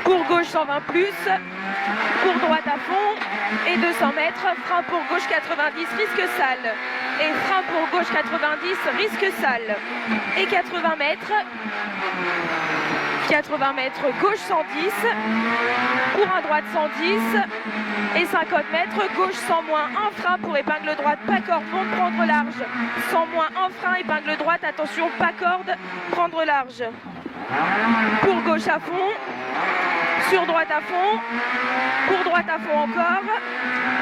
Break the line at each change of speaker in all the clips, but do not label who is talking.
pour gauche 120 plus, pour droite à fond, et 200 mètres, frein pour gauche 90, risque sale, et frein pour gauche 90, risque sale, et 80 mètres, gauche 110, pour un droite 110, et 50 mètres, gauche 100 moins, un frein pour épingle droite, pas corde, monte, prendre large, 100 moins, un frein, épingle droite, attention, pas corde, prendre large, pour gauche à fond, sur droite à fond, pour droite à fond encore,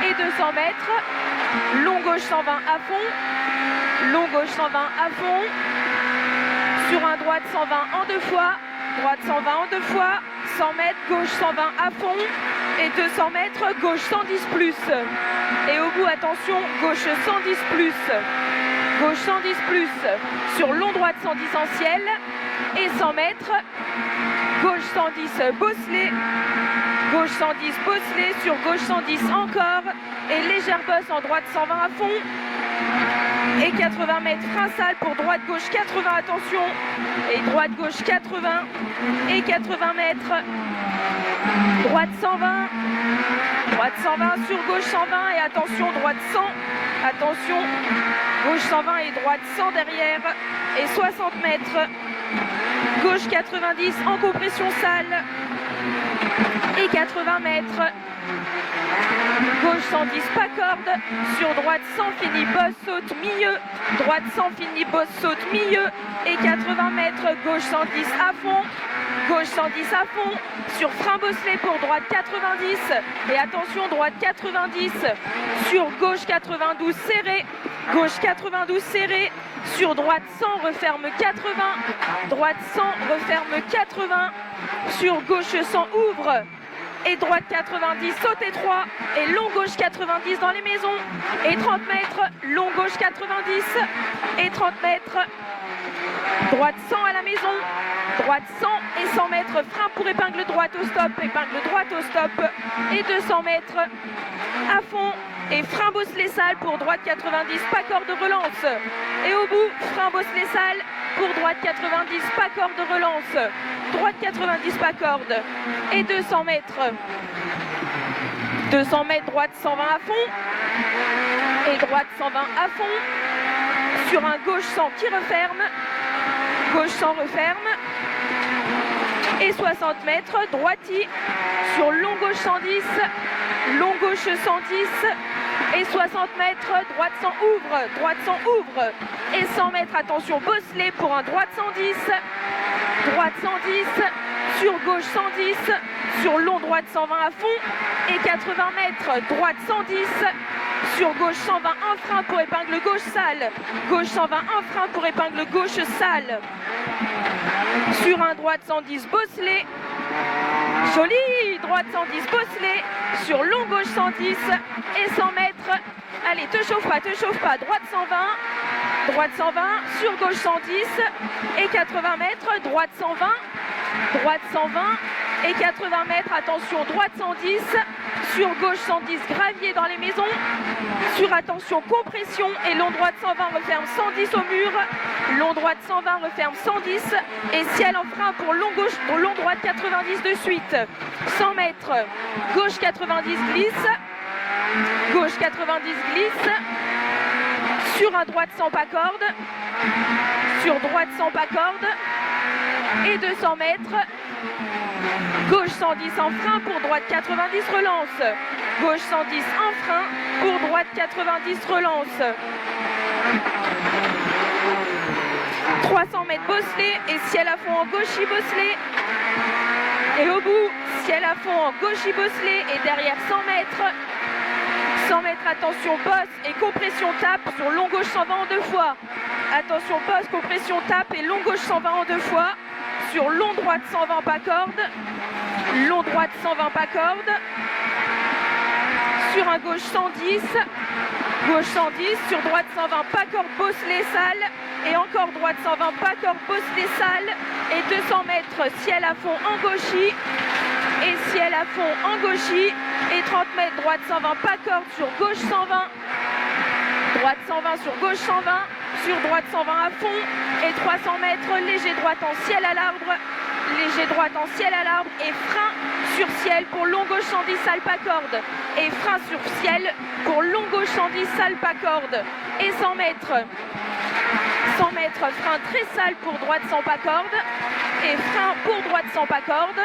et 200 mètres, long gauche 120 à fond, long gauche 120 à fond, sur un droite 120 en deux fois, droite 120 en deux fois, 100 mètres, gauche 120 à fond, et 200 mètres, gauche 110 plus, et au bout, attention, gauche 110 plus, gauche 110 plus, sur long droite 110 en ciel, et 100 mètres, gauche 110 bosselé, gauche 110 bosselé, sur gauche 110 encore, et légère bosse en droite 120 à fond, et 80 mètres frein sale pour droite gauche 80, attention, et droite gauche 80, et 80 mètres, droite 120 sur gauche 120, et attention, droite 100, attention, gauche 120 et droite 100 derrière, et 60 mètres, gauche 90 en compression sale, et 80 mètres, gauche 110 pas corde, sur droite 100 fini, bosse, saute, milieu, droite 100 fini, bosse, saute, milieu, et 80 mètres, gauche 110 à fond, gauche 110 à fond, sur frein bosselé pour droite 90, et attention, droite 90, sur gauche 92 serré, gauche 92 serré, sur droite 100 referme 80, droite 100 referme 80, sur gauche 100 ouvre, et droite 90 saute étroit, et long gauche 90 dans les maisons, et 30 mètres, long gauche 90, et 30 mètres, droite 100 à la maison, droite 100 et 100 mètres, frein pour épingle droite au stop, épingle droite au stop, et 200 mètres à fond, et frein bosselé sale pour droite 90, pas corde de relance, et au bout, frein bosselé sale pour droite 90, pas corde de relance, droite 90 pas corde, et 200 mètres, droite 120 à fond, et droite 120 à fond, sur un gauche 100 qui referme, gauche 100 referme, et 60 mètres, droiti, sur long gauche 110, long gauche 110, et 60 mètres, droite 100 ouvre, et 100 mètres, attention, bosselé pour un droite 110, sur gauche 110, sur long droite 120 à fond, et 80 mètres, droite 110, sur gauche 120, un frein pour épingle gauche sale, gauche 120, un frein pour épingle gauche sale, sur un droite 110 bosselé, joli, droite 110 bosselé, sur long gauche 110, et 100 mètres, allez, te chauffe pas, droite 120, sur gauche 110, et 80 mètres, droite 120, et 80 mètres, attention, droite 110, sur gauche 110, gravier dans les maisons, sur attention, compression, et long droite 120 referme 110 au mur, long droite 120 referme 110, et ciel en frein pour long gauche, pour long droite 90 de suite, 100 mètres, gauche 90 glisse, sur un droite 100 pas corde, sur droite 100 pas corde, et 200 mètres, gauche 110 en frein pour droite 90 relance, gauche 110 en frein pour droite 90 relance, 300 mètres bosselé, et ciel à fond en gauchis bosselé, et au bout, ciel à fond en gauchis bosselé, et derrière 100 mètres, attention, bosse et compression tape sur long gauche 120 en deux fois. Attention, bosse, compression tape et long gauche 120 en deux fois. Sur long droite 120 pas corde. Long droite 120 pas corde. Sur un gauche 110. Gauche 110. Sur droite 120 pas corde, bosselé sale. Et encore droite 120 pas corde, bosselé sale. Et 200 mètres, ciel à fond en gauchis. Et ciel à fond en gauchis, et 30 mètres, droite 120 pas corde, sur gauche 120, droite 120 sur gauche 120, sur droite 120 à fond, et 300 mètres, léger droite en ciel à l'arbre, léger droite en ciel à l'arbre et frein sur ciel pour long gauche 110 salpe à corde. Et frein sur ciel pour long gauche 110 salpe à corde. Et 100 mètres. 100 mètres, frein très sale pour droite sans pas corde. Et frein pour droite sans pas corde.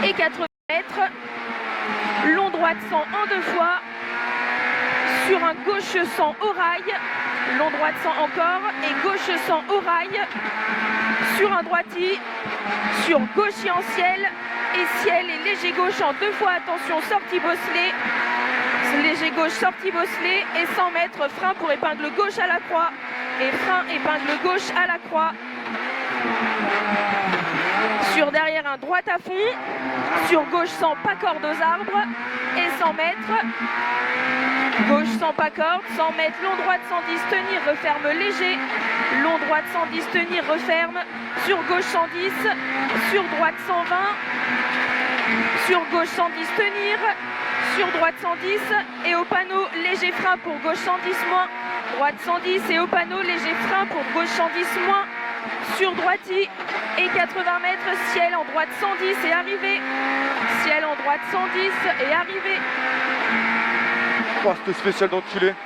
Et 80 mètres, long droite 100 en 2 fois. Sur un gauche 100 au rail. Long droite 100 encore. Et gauche 100 au rail. Sur un droiti. Sur gauche en ciel. Et ciel et léger gauche en 2 fois. Attention, sortie bosselée. Léger gauche, sortie bosselée. Et 100 mètres, frein pour épingle gauche à la croix. Et frein, épingle gauche à la croix. Sur derrière un droite à fond. Sur gauche 100 pas corde aux arbres. Et 100 mètres. Gauche 100 pas corde. 100 mètres, long droite 110, tenir, referme léger. Long droite 110, tenir, referme. Sur gauche 110. Sur droite 120. Sur gauche 110, tenir. Sur droite 110. Et au panneau, léger frein pour gauche 110 moins. Droite 110 et au panneau, léger frein pour gauche 110 moins. Sur droiti et 80 mètres, ciel en droite 110 et arrivé. Ciel en droite 110 et arrivé.
Oh, c'était spécial d'enculé.